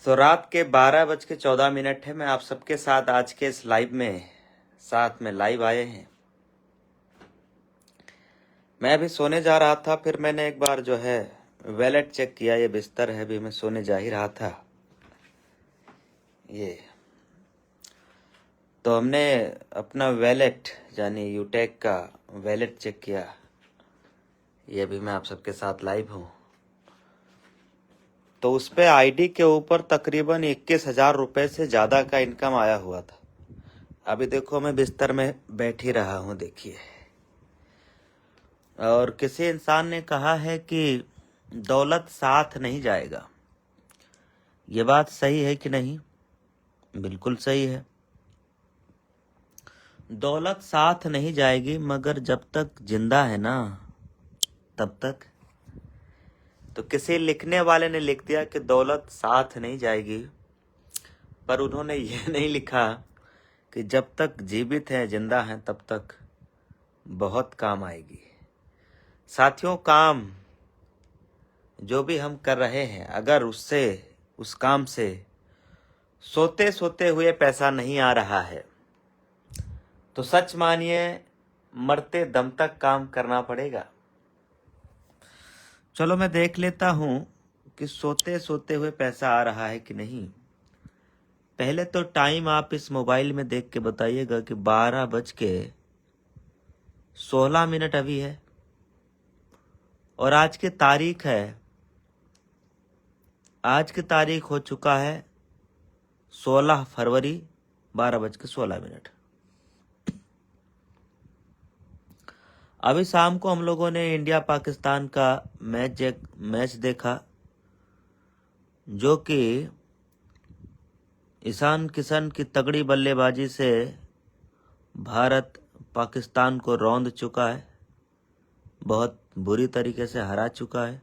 तो रात के 12:14 है। मैं आप सबके साथ आज के इस लाइव में लाइव आए हैं। मैं अभी सोने जा रहा था, फिर मैंने एक बार जो है वैलेट चेक किया। ये बिस्तर है, अभी मैं सोने जा ही रहा था। ये तो हमने अपना वैलेट यानी यूटेक का वैलेट चेक किया। ये अभी मैं आप सबके साथ लाइव हूँ। तो उस पे आईडी के ऊपर तकरीबन 21,000 रुपये से ज़्यादा का इनकम आया हुआ था। अभी देखो मैं बिस्तर में बैठ ही रहा हूँ, देखिए। और किसी इंसान ने कहा है कि दौलत साथ नहीं जाएगा। ये बात सही है कि नहीं? बिल्कुल सही है। दौलत साथ नहीं जाएगी, मगर जब तक जिंदा है ना तब तक। तो किसी लिखने वाले ने लिख दिया कि दौलत साथ नहीं जाएगी, पर उन्होंने ये नहीं लिखा कि जब तक जीवित हैं, जिंदा हैं, तब तक बहुत काम आएगी। साथियों, काम जो भी हम कर रहे हैं, अगर उस काम से सोते सोते हुए पैसा नहीं आ रहा है तो सच मानिए मरते दम तक काम करना पड़ेगा। चलो मैं देख लेता हूं कि सोते सोते हुए पैसा आ रहा है कि नहीं। पहले तो टाइम आप इस मोबाइल में देख के बताइएगा कि 12:16 अभी है। और आज की तारीख हो चुका है 16 फरवरी 12:16। अभी शाम को हम लोगों ने इंडिया पाकिस्तान का मैच देखा, जो कि ईशान किशन की तगड़ी बल्लेबाजी से भारत पाकिस्तान को रौंद चुका है, बहुत बुरी तरीके से हरा चुका है।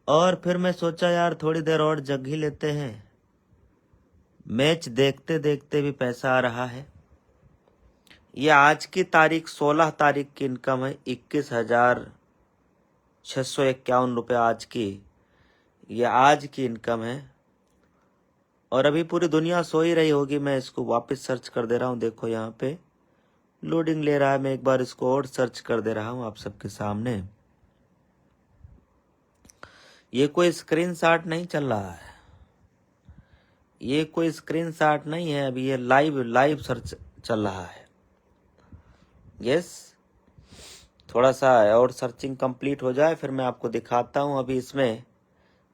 और फिर मैं सोचा यार थोड़ी देर और जग ही लेते हैं। मैच देखते देखते भी पैसा आ रहा है। ये आज की तारीख 16 तारीख की इनकम है, 21,651 रुपये आज की। ये आज की इनकम है। और अभी पूरी दुनिया सो ही रही होगी। मैं इसको वापस सर्च कर दे रहा हूँ। देखो यहाँ पे लोडिंग ले रहा है। मैं एक बार इसको और सर्च कर दे रहा हूँ आप सबके सामने। ये कोई स्क्रीनशॉट नहीं चल रहा है, ये कोई स्क्रीनशॉट नहीं है। अभी ये लाइव सर्च चल रहा है। यस, थोड़ा सा और सर्चिंग कंप्लीट हो जाए फिर मैं आपको दिखाता हूँ। अभी इसमें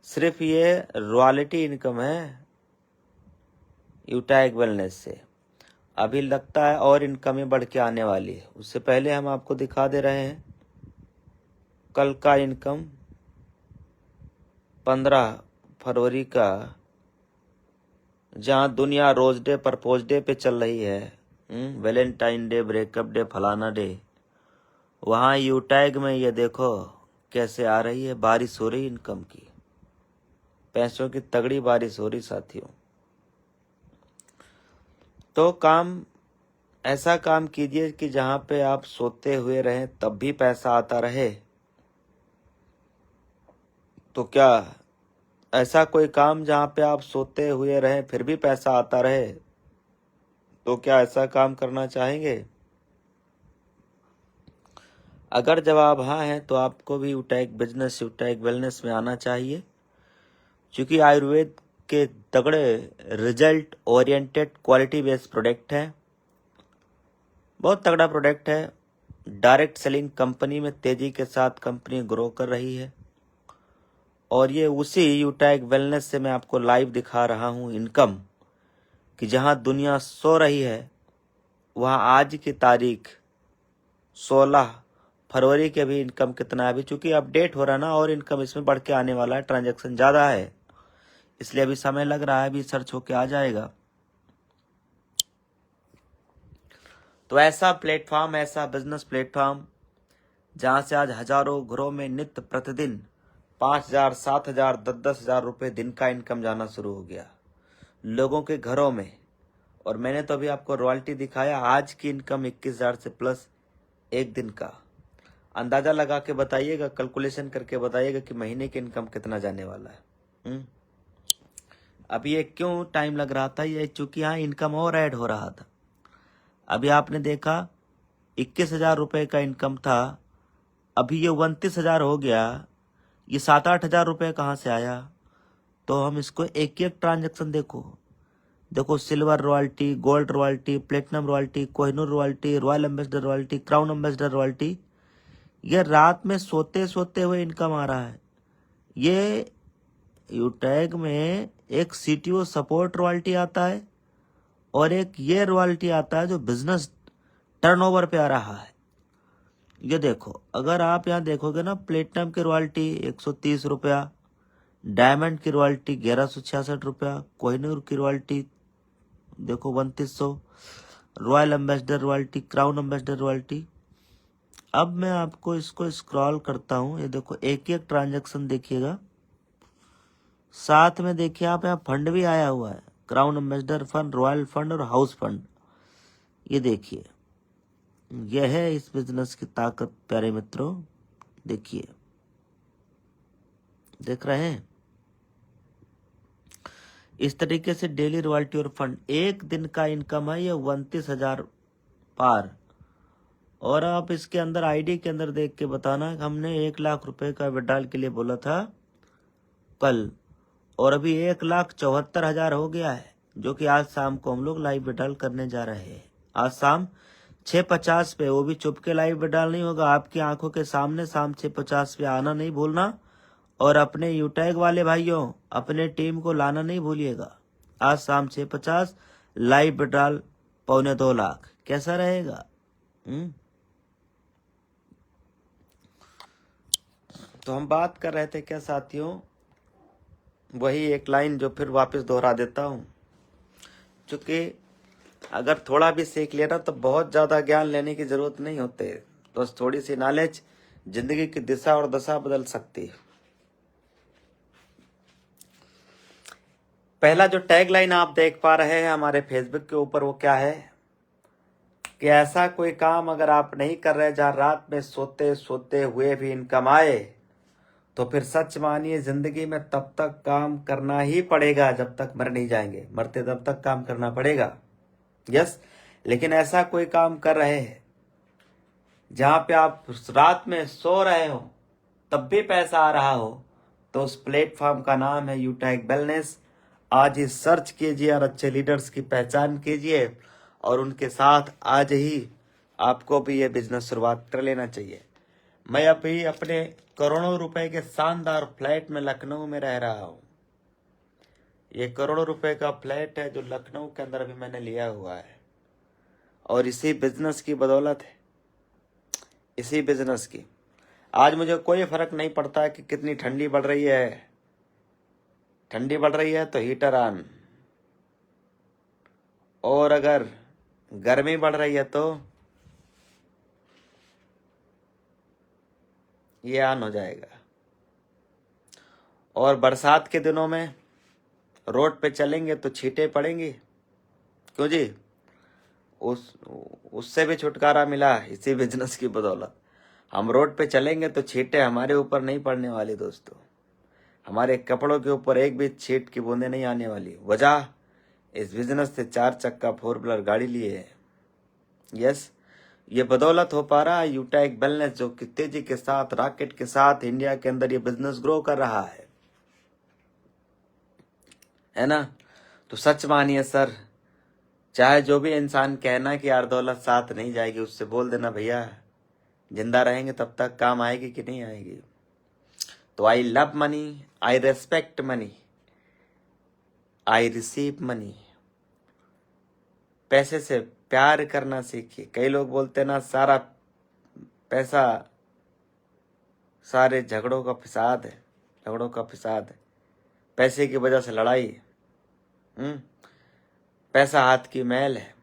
सिर्फ ये रॉयल्टी इनकम है यूटैग वेलनेस से। अभी लगता है और इनकमें बढ़ के आने वाली है। उससे पहले हम आपको दिखा दे रहे हैं कल का इनकम 15 फरवरी का, जहाँ दुनिया रोज डे परपोज डे पे चल रही है, वैलेंटाइन डे, ब्रेकअप डे, फलाना डे। वहाँ यूटैग में ये देखो कैसे आ रही है, बारिश हो रही इनकम की, पैसों की तगड़ी बारिश हो रही साथियों। तो काम ऐसा काम कीजिए कि जहाँ पे आप सोते हुए रहें तब भी पैसा आता रहे। तो क्या ऐसा कोई काम जहाँ पे आप सोते हुए रहें फिर भी पैसा आता रहे, तो क्या ऐसा काम करना चाहेंगे? अगर जवाब हाँ है तो आपको भी यूटैग बिजनेस, यूटैग वेलनेस में आना चाहिए, क्योंकि आयुर्वेद के तगड़े result oriented quality based product है। बहुत तगड़ा प्रोडक्ट है। डायरेक्ट सेलिंग कंपनी में तेजी के साथ कंपनी ग्रो कर रही है। और ये उसी यूटैग वेलनेस से मैं आपको लाइव दिखा रहा हूँ इनकम, कि जहाँ दुनिया सो रही है वहाँ आज की तारीख 16 फरवरी के भी इनकम कितना है। अभी चूंकि अपडेट हो रहा है ना, और इनकम इसमें बढ़ के आने वाला है, ट्रांजैक्शन ज़्यादा है, इसलिए अभी समय लग रहा है, अभी सर्च होके आ जाएगा। तो ऐसा प्लेटफॉर्म, ऐसा बिजनेस प्लेटफॉर्म जहाँ से आज हजारों घरों में नित्य प्रतिदिन 5,000, 7,000, 10,000 रुपये दिन का इनकम जाना शुरू हो गया लोगों के घरों में। और मैंने तो अभी आपको रॉयल्टी दिखाया, आज की इनकम 21,000 से प्लस एक दिन का। अंदाजा लगा के बताइएगा, कैलकुलेशन करके बताइएगा कि महीने की इनकम कितना जाने वाला है। अब ये क्यों टाइम लग रहा था, ये चूंकि यहाँ इनकम और ऐड हो रहा था। अभी आपने देखा 21,000 रुपये का इनकम था, अभी ये 29,000 हो गया। ये 7-8 हजार रुपये कहाँ से आया? तो हम इसको एक एक ट्रांजेक्शन देखो silver royalty, gold royalty, platinum royalty, Kohinoor royalty, royal ambassador royalty, crown ambassador royalty, ये रात में सोते सोते हुए इनकम आ रहा है। ये यूटैग में एक सीटीओ सपोर्ट रॉयल्टी आता है और एक ये रॉयल्टी आता है जो बिजनेस टर्नओवर पे आ रहा है। ये देखो, अगर आप यहाँ देखोगे ना, प्लेटिनम की रॉयल्टी 130 रुपया, डायमंड की रॉयल्टी 1166 रुपया, कोहिनूर की रॉयल्टी देखो 3200, royal ambassador royalty, crown ambassador royalty. अब मैं आपको इसको स्क्रॉल करता हूँ, ये देखो एक एक ट्रांजैक्शन देखिएगा। साथ में देखिए आप, यहाँ फंड भी आया हुआ है, crown ambassador fund, royal fund और हाउस फंड। ये देखिए, यह है इस बिजनेस की ताकत प्यारे मित्रों। देखिए, देख रहे हैं? इस तरीके से डेली रॉयल्टी और फंड, एक दिन का इनकम है ये 29,000 पार। और आप इसके अंदर आईडी के अंदर देख के बताना, हमने 1 लाख रुपए का विड्रॉल के लिए बोला था कल, और अभी 1,74,000 हो गया है, जो कि आज शाम को हम लोग लाइव विड्रॉल करने जा रहे हैं। आज शाम 6:50 पे, वो भी चुप के लाइव विड्रॉल नहीं होगा, आपकी आंखों के सामने शाम 6:50 पे आना नहीं भूलना। और अपने यूटैग वाले भाइयों, अपने टीम को लाना नहीं भूलिएगा। आज शाम 6:50 लाइव विड्रॉल 1.25 लाख, कैसा रहेगा? तो हम बात कर रहे थे क्या साथियों, वही एक लाइन जो फिर वापस दोहरा देता हूं, क्योंकि अगर थोड़ा भी सीख लिया ना तो बहुत ज्यादा ज्ञान लेने की जरूरत नहीं होते, तो थोड़ी सी नॉलेज जिंदगी की दिशा और दशा बदल सकती है। पहला जो टैगलाइन आप देख पा रहे हैं हमारे फेसबुक के ऊपर, वो क्या है कि ऐसा कोई काम अगर आप नहीं कर रहे जहां रात में सोते सोते हुए भी इनकम आए, तो फिर सच मानिए जिंदगी में तब तक काम करना ही पड़ेगा जब तक मर नहीं जाएंगे। मरते तब तक काम करना पड़ेगा, यस। लेकिन ऐसा कोई काम कर रहे हैं जहां पे आप रात में सो रहे हो तब भी पैसा आ रहा हो, तो उस प्लेटफॉर्म का नाम है यूटैग वेलनेस। आज ही सर्च कीजिए और अच्छे लीडर्स की पहचान कीजिए, और उनके साथ आज ही आपको भी ये बिजनेस शुरुआत कर लेना चाहिए। मैं अभी अपने करोड़ों रुपए के शानदार फ्लैट में लखनऊ में रह रहा हूँ। ये करोड़ों रुपए का फ्लैट है जो लखनऊ के अंदर अभी मैंने लिया हुआ है, और इसी बिजनेस की बदौलत है, इसी बिजनेस की। आज मुझे कोई फर्क नहीं पड़ता है कि कितनी ठंडी बढ़ रही है। ठंडी बढ़ रही है तो हीटर ऑन, और अगर गर्मी बढ़ रही है तो ये ऑन हो जाएगा। और बरसात के दिनों में रोड पे चलेंगे तो छींटे पड़ेंगी, क्यों जी? उससे भी छुटकारा मिला इसी बिजनेस की बदौलत। हम रोड पे चलेंगे तो छींटे हमारे ऊपर नहीं पड़ने वाली दोस्तों, हमारे कपड़ों के ऊपर एक भी छींट की बूंदे नहीं आने वाली। वजह, इस बिजनेस से 4 चक्का 4 व्हीलर गाड़ी लिए है, यस। ये बदौलत हो पा रहा है यूटैग वेलनेस, जो कि तेजी के साथ, रॉकेट के साथ इंडिया के अंदर ये बिजनेस ग्रो कर रहा है ना? तो सच मानिए सर, चाहे जो भी इंसान कहना कि यार दौलत साथ नहीं जाएगी, उससे बोल देना भैया जिंदा रहेंगे तब तक काम आएगी कि नहीं आएगी। तो I love money, I respect money, I receive money. पैसे से प्यार करना सीखिए। कई लोग बोलते ना सारा पैसा, सारे झगड़ों का फिसाद है, झगड़ों का फिसाद है, पैसे की वजह से लड़ाई, पैसा हाथ की मैल है।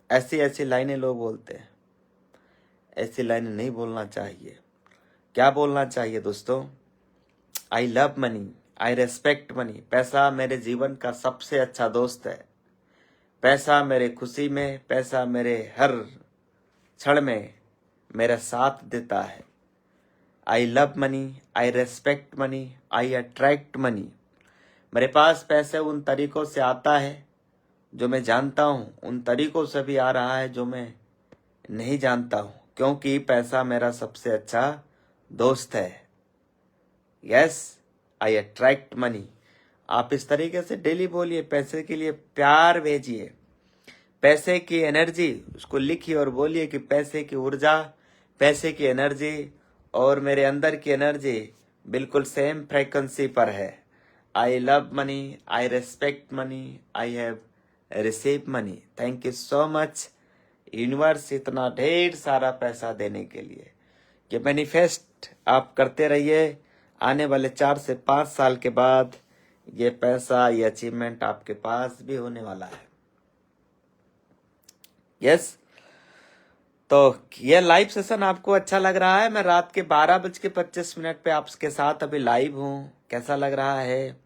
ऐसी ऐसी लाइनें लोग बोलते हैं, ऐसी लाइनें नहीं बोलना चाहिए। क्या बोलना चाहिए दोस्तों? I love money, I respect money. पैसा मेरे जीवन का सबसे अच्छा दोस्त है। पैसा मेरे खुशी में, पैसा मेरे हर क्षण में मेरा साथ देता है। I love money, I respect money, I attract money. मेरे पास पैसे उन तरीकों से आता है जो मैं जानता हूँ, उन तरीकों से भी आ रहा है जो मैं नहीं जानता हूँ, क्योंकि पैसा मेरा सबसे अच्छा दोस्त है। यस, आई अट्रैक्ट मनी। आप इस तरीके से डेली बोलिए, पैसे के लिए प्यार भेजिए, पैसे की एनर्जी, उसको लिखिए और बोलिए कि पैसे की ऊर्जा, पैसे की एनर्जी और मेरे अंदर की एनर्जी बिल्कुल सेम फ्रीक्वेंसी पर है। I love money, I respect money, I have receive money. Thank you so much universe इतना ढेर सारा पैसा देने के लिए। ये मैनिफेस्ट आप करते रहिए, आने वाले 4 से 5 साल के बाद ये पैसा, ये अचीवमेंट आपके पास भी होने वाला है। यस, तो ये लाइव सेशन आपको अच्छा लग रहा है? मैं रात के 12:25 पे आपके साथ अभी लाइव हूँ। कैसा लग रहा है?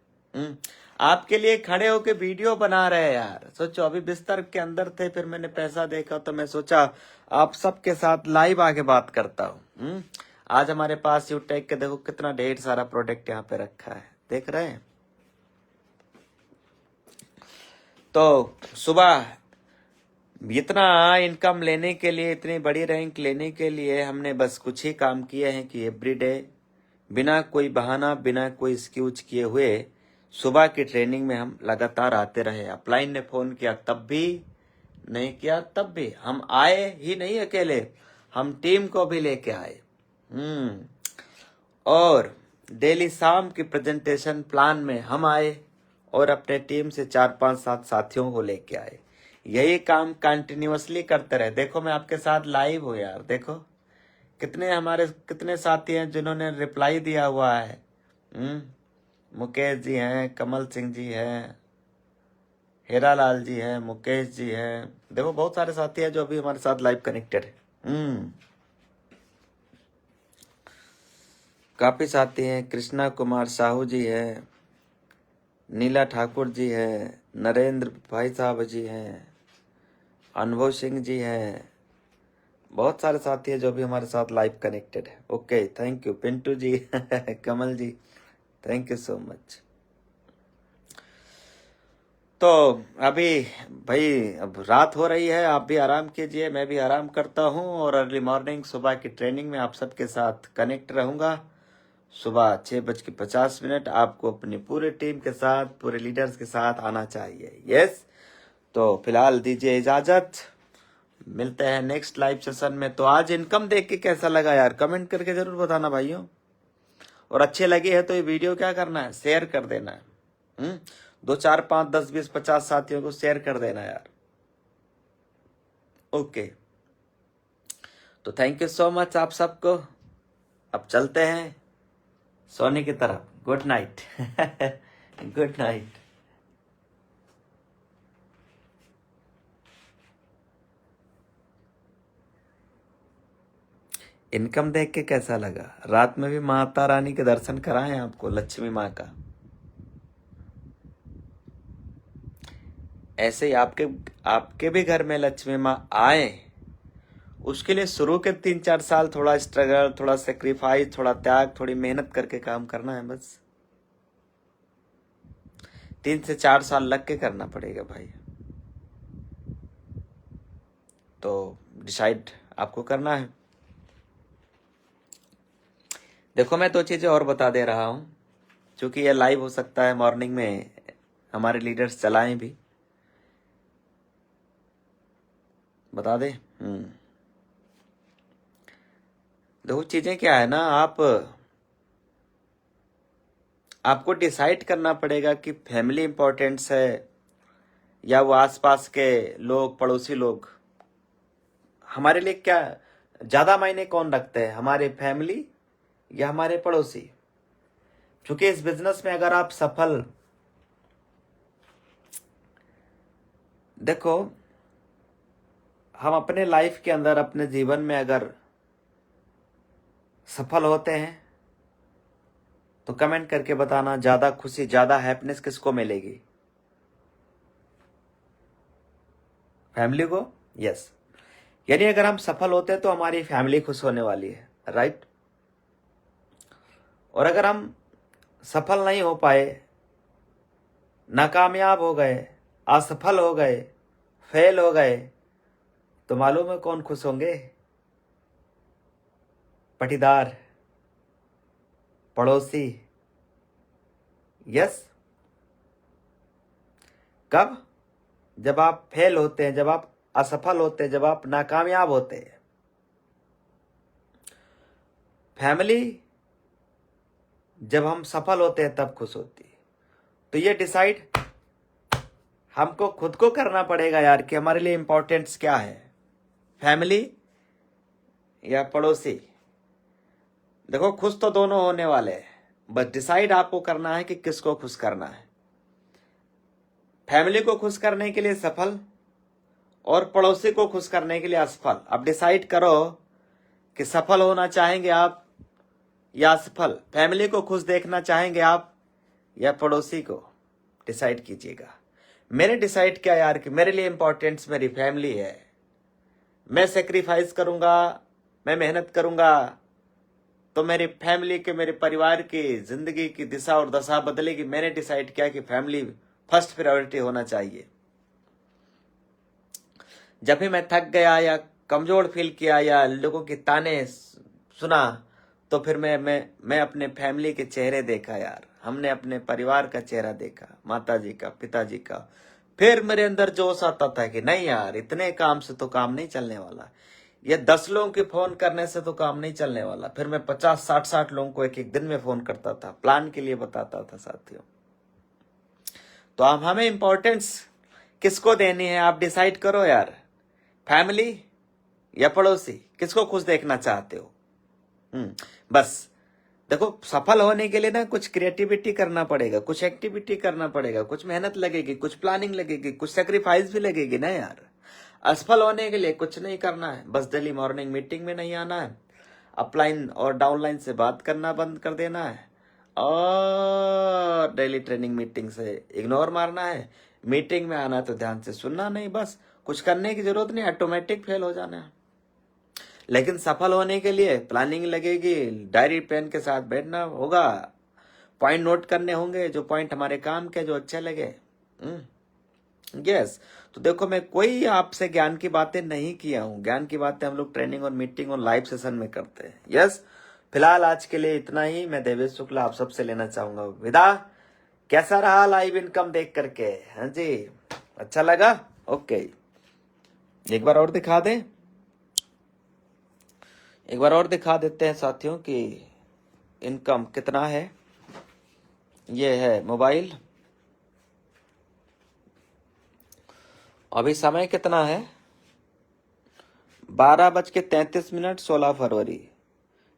आपके लिए खड़े होके वीडियो बना रहे हैं यार। सोचो, अभी बिस्तर के अंदर थे, फिर मैंने पैसा देखा तो मैं सोचा आप सबके साथ लाइव आके बात करता हूँ। आज हमारे पास यूटेक के देखो कितना ढेर सारा प्रोडक्ट यहाँ पे रखा है, देख रहे हैं? तो सुबह इतना इनकम लेने के लिए, इतनी बड़ी रैंक लेने के लिए हमने बस कुछ ही काम किए हैं कि एवरीडे बिना कोई बहाना, बिना कोई एक्सक्यूज किए हुए सुबह की ट्रेनिंग में हम लगातार आते रहे। अपलाइन ने फोन किया तब भी, नहीं किया तब भी, हम आए ही नहीं अकेले, हम टीम को भी लेके आए। और डेली शाम की प्रेजेंटेशन प्लान में हम आए और अपने टीम से 4-5-7 साथियों को लेके आए। यही काम कंटिन्यूअसली करते रहे। देखो मैं आपके साथ लाइव हूँ यार, देखो कितने साथी हैं जिन्होंने रिप्लाई दिया हुआ है। मुकेश जी हैं, कमल सिंह जी हैं, हेरालाल जी हैं, मुकेश जी हैं, देखो बहुत सारे साथी हैं जो अभी हमारे साथ लाइव कनेक्टेड है। काफी साथी हैं, कृष्णा कुमार साहू जी हैं, नीला ठाकुर जी हैं, नरेंद्र भाई साहब जी हैं, अनुभव सिंह जी हैं, बहुत सारे साथी हैं जो भी हमारे साथ लाइव कनेक्टेड है। Okay, thank you Pintu ji Kamal ji, thank you so much. तो अभी भाई अब रात हो रही है, आप भी आराम कीजिए, मैं भी आराम करता हूँ और अर्ली मॉर्निंग सुबह की ट्रेनिंग में आप सबके साथ कनेक्ट रहूंगा। सुबह 6:50 आपको अपनी पूरी टीम के साथ, पूरे लीडर्स के साथ आना चाहिए। यस, तो फिलहाल दीजिए इजाजत, मिलते हैं नेक्स्ट लाइव सेशन में। तो आज इनकम देख के कैसा लगा यार, कमेंट करके जरूर बताना भाइयों। और अच्छे लगे है तो ये वीडियो क्या करना है, शेयर कर देना है। 2, 4, 5, 10, 20, 50 साथियों को शेयर कर देना यार। ओके, तो थैंक यू सो मच आप सबको। अब चलते हैं सोने की तरफ। Good night good night. Income देख के कैसा लगा? रात में भी माता रानी के दर्शन कराएं आपको, लक्ष्मी माँ का। ऐसे ही आपके भी घर में लक्ष्मी माँ आए, उसके लिए शुरू के 3-4 साल थोड़ा स्ट्रगल, थोड़ा सेक्रीफाइस, थोड़ा त्याग, थोड़ी मेहनत करके काम करना है बस। 3 से 4 साल लग के करना पड़ेगा भाई। तो डिसाइड आपको करना है। देखो मैं 2 चीजें और बता दे रहा हूं, क्योंकि ये लाइव हो सकता है मॉर्निंग में हमारे लीडर्स चलाएं भी। बता दे। देखो चीजें क्या है ना, आपको डिसाइड करना पड़ेगा कि फैमिली इंपॉर्टेंस है या वो आसपास के लोग, पड़ोसी लोग। हमारे लिए क्या ज्यादा मायने कौन रखते हैं, हमारे फैमिली या हमारे पड़ोसी? क्योंकि इस बिजनेस में अगर आप सफल, देखो हम अपने लाइफ के अंदर, अपने जीवन में अगर सफल होते हैं तो कमेंट करके बताना, ज्यादा खुशी, ज्यादा हैप्पीनेस किसको मिलेगी? फैमिली को। यस, यानी अगर हम सफल होते हैं तो हमारी फैमिली खुश होने वाली है, राइट? और अगर हम सफल नहीं हो पाए नाकामयाब हो गए, असफल हो गए, फेल हो गए, तो मालूम है कौन खुश होंगे? पटीदार, पड़ोसी। यस। कब? जब आप फेल होते हैं, जब आप असफल होते हैं, जब आप नाकामयाब होते हैं। फैमिली जब हम सफल होते हैं तब खुश होती है। तो ये डिसाइड हमको खुद को करना पड़ेगा यार कि हमारे लिए इंपॉर्टेंस क्या है, फैमिली या पड़ोसी। देखो खुश तो दोनों होने वाले हैं, बस डिसाइड आपको करना है कि किसको खुश करना है। फैमिली को खुश करने के लिए सफल और पड़ोसी को खुश करने के लिए असफल। अब डिसाइड करो कि सफल होना चाहेंगे आप या असफल, फैमिली को खुश देखना चाहेंगे आप या पड़ोसी को, डिसाइड कीजिएगा। मैंने डिसाइड किया यार कि मेरे लिए इंपॉर्टेंस मेरी फैमिली है। मैं सेक्रीफाइस करूंगा, मैं मेहनत करूंगा तो मेरी फैमिली के, मेरे परिवार की जिंदगी की दिशा और दशा बदलेगी। मैंने डिसाइड किया कि फैमिली फर्स्ट प्रायोरिटी होना चाहिए। जब भी मैं थक गया या कमजोर फील किया या लोगों की ताने सुना तो फिर मैं अपने फैमिली के चेहरे देखा यार। हमने अपने परिवार का चेहरा देखा, माताजी का, पिताजी का। फिर मेरे अंदर जोश आता था कि नहीं यार, इतने काम से तो काम नहीं चलने वाला, ये 10 लोगों के फोन करने से तो काम नहीं चलने वाला। फिर मैं 50-60 लोगों को एक एक दिन में फोन करता था, प्लान के लिए बताता था साथियों। तो अब हमें इंपॉर्टेंस किसको देनी है, आप डिसाइड करो यार। फैमिली या पड़ोसी, किसको खुश देखना चाहते हो? बस देखो, सफल होने के लिए ना कुछ क्रिएटिविटी करना पड़ेगा, कुछ एक्टिविटी करना पड़ेगा, कुछ मेहनत लगेगी, कुछ प्लानिंग लगेगी, कुछ सेक्रीफाइस भी लगेगी ना यार। असफल होने के लिए कुछ नहीं करना है, बस डेली मॉर्निंग मीटिंग में नहीं आना है, अपलाइन और डाउनलाइन से बात करना बंद कर देना है, और डेली ट्रेनिंग मीटिंग से इग्नोर मारना है। मीटिंग में आना तो ध्यान से सुनना नहीं, बस कुछ करने की जरूरत नहीं, ऑटोमेटिक फेल हो जाना है। लेकिन सफल होने के लिए प्लानिंग लगेगी, डायरी पेन के साथ बैठना होगा, पॉइंट नोट करने होंगे, जो पॉइंट हमारे काम के, जो अच्छे लगे। यस। तो देखो, मैं कोई आपसे ज्ञान की बातें नहीं किया हूं। ज्ञान की बातें हम लोग ट्रेनिंग और मीटिंग और लाइव सेशन में करते हैं। यस। फिलहाल आज के लिए इतना ही। मैं देवेश शुक्ला आप सबसे लेना चाहूंगा विदा। कैसा रहा लाइव इनकम देख करके? हाँ जी, अच्छा लगा? ओके, एक बार और दिखा दें, एक बार और दिखा देते हैं साथियों कि इनकम कितना है। ये है मोबाइल। अभी समय कितना है? 12:33 16 फरवरी।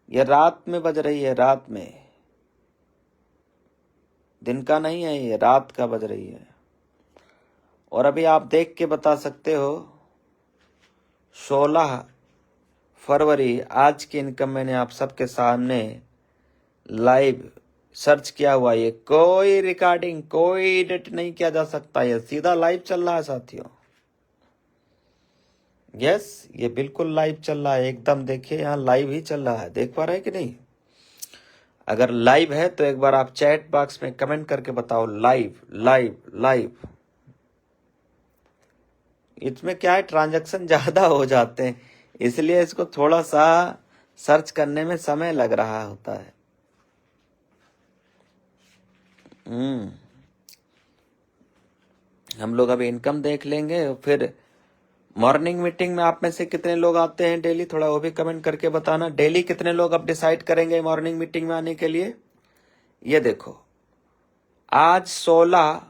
ये रात में बज रही है, रात में, दिन का नहीं है, ये रात का बज रही है। और अभी आप देख के बता सकते हो 16 फरवरी आज की इनकम मैंने आप सबके सामने लाइव सर्च किया हुआ। ये कोई रिकॉर्डिंग, कोई एडिट नहीं किया जा सकता, ये सीधा लाइव चल रहा है साथियों। यस, ये बिल्कुल लाइव चल रहा है एकदम। देखिए यहाँ लाइव ही चल रहा है, देख पा रहे हैं कि नहीं? अगर लाइव है तो एक बार आप चैट बॉक्स में कमेंट करके बताओ लाइव लाइव लाइव। इसमें क्या है, ट्रांजैक्शन ज्यादा हो जाते हैं, इसलिए इसको थोड़ा सा सर्च करने में समय लग रहा होता है। हम लोग अभी इनकम देख लेंगे, फिर मॉर्निंग मीटिंग में आप में से कितने लोग आते हैं डेली, थोड़ा वो भी कमेंट करके बताना। डेली कितने लोग अब डिसाइड करेंगे मॉर्निंग मीटिंग में आने के लिए? ये देखो, आज 16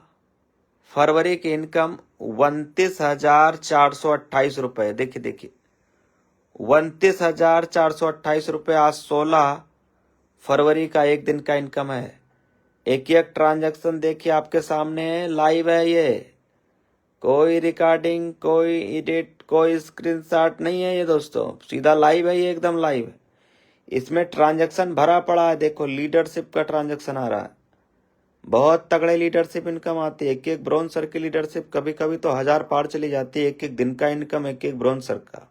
फरवरी की इनकम 29,428 रुपए। देखिए देखिए, 29,428 रुपए आज 16 फरवरी का एक दिन का इनकम है। एक एक ट्रांजैक्शन देखिए आपके सामने है, लाइव है ये, कोई रिकॉर्डिंग, कोई एडिट, कोई स्क्रीनशॉट नहीं है ये दोस्तों, सीधा लाइव है ये, एकदम लाइव है। इसमें ट्रांजैक्शन भरा पड़ा है, देखो लीडरशिप का ट्रांजैक्शन आ रहा है, बहुत तगड़े लीडरशिप इनकम आती है। एक एक ब्रोंज सर की लीडरशिप कभी कभी तो 1000 पार चली जाती है, एक एक दिन का इनकम एक एक ब्रोंज सर का,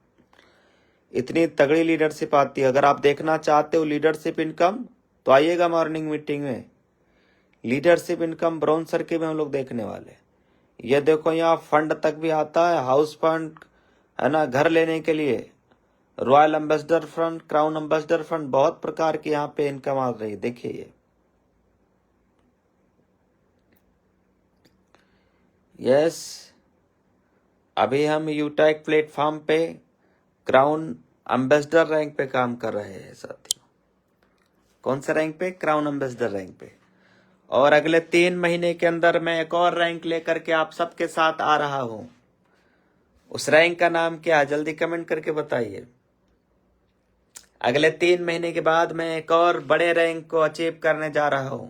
इतनी तगड़ी लीडरशिप आती है। अगर आप देखना चाहते हो लीडरशिप इनकम तो आइएगा मॉर्निंग मीटिंग में, लीडरशिप इनकम ब्रॉन्ज सर्किल में हम लोग देखने वाले। ये देखो यहाँ फंड तक भी आता है, हाउस फंड है ना, घर लेने के लिए, royal ambassador fund, crown ambassador fund, बहुत प्रकार की यहाँ पे इनकम आ रही है। देखिए ये यस, अभी हम यूटैक प्लेटफॉर्म पे क्राउन एम्बेसडर रैंक पे काम कर रहे हैं साथियों। कौन सा रैंक पे? क्राउन एम्बेसडर रैंक पे। और अगले 3 महीने के अंदर मैं एक और रैंक लेकर के आप सबके साथ आ रहा हूं। उस रैंक का नाम क्या है? जल्दी कमेंट करके बताइए। अगले 3 महीने के बाद मैं एक और बड़े रैंक को अचीव करने जा रहा हूं।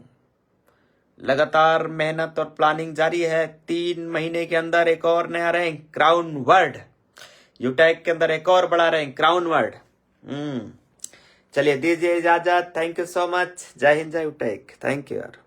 लगातार मेहनत और प्लानिंग जारी है। 3 महीने के अंदर एक और नया रैंक, क्राउन वर्ल्ड। यूटैक के अंदर एक और बड़ा रैंक, क्राउन वर्ल्ड। चलिए दीजिए इजाजत। Thank you so much. जय हिंद, जय यूटैक। थैंक यू यार।